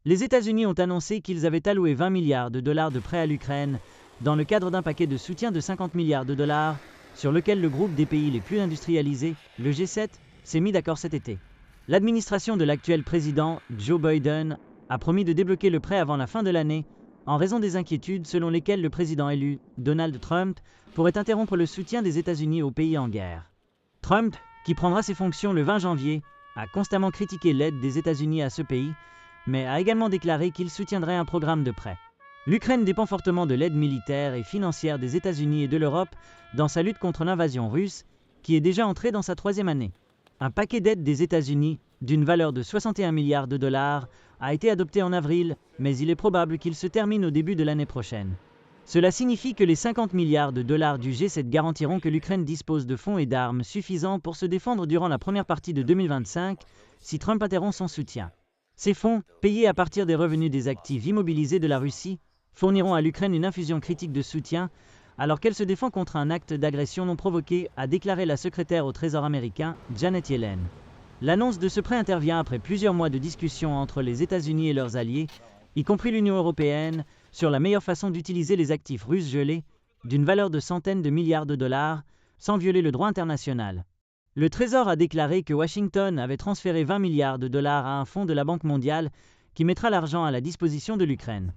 Les États-Unis ont annoncé qu'ils avaient alloué 20 milliards de dollars de prêts à l'Ukraine dans le cadre d'un paquet de soutien de 50 milliards de dollars sur lequel le groupe des pays les plus industrialisés, le G7, s'est mis d'accord cet été. L'administration de l'actuel président, Joe Biden, a promis de débloquer le prêt avant la fin de l'année, en raison des inquiétudes selon lesquelles le président élu, Donald Trump, pourrait interrompre le soutien des États-Unis aux pays en guerre. Trump, qui prendra ses fonctions le 20 janvier, a constamment critiqué l'aide des États-Unis à ce pays, mais a également déclaré qu'il soutiendrait un programme de prêt. L'Ukraine dépend fortement de l'aide militaire et financière des États-Unis et de l'Europe dans sa lutte contre l'invasion russe, qui est déjà entrée dans sa 3e année. Un paquet d'aides des États-Unis, d'une valeur de 61 milliards de dollars, a été adopté en avril, mais il est probable qu'il se termine au début de l'année prochaine. Cela signifie que les 50 milliards de dollars du G7 garantiront que l'Ukraine dispose de fonds et d'armes suffisants pour se défendre durant la première partie de 2025, si Trump interrompt son soutien. Ces fonds, payés à partir des revenus des actifs immobilisés de la Russie, fourniront à l'Ukraine une infusion critique de soutien, alors qu'elle se défend contre un acte d'agression non provoqué, a déclaré la secrétaire au Trésor américain, Janet Yellen. L'annonce de ce prêt intervient après plusieurs mois de discussions entre les États-Unis et leurs alliés, y compris l'Union européenne, sur la meilleure façon d'utiliser les actifs russes gelés, d'une valeur de centaines de milliards de dollars, sans violer le droit international. Le Trésor a déclaré que Washington avait transféré 20 milliards de dollars à un fonds de la Banque mondiale qui mettra l'argent à la disposition de l'Ukraine.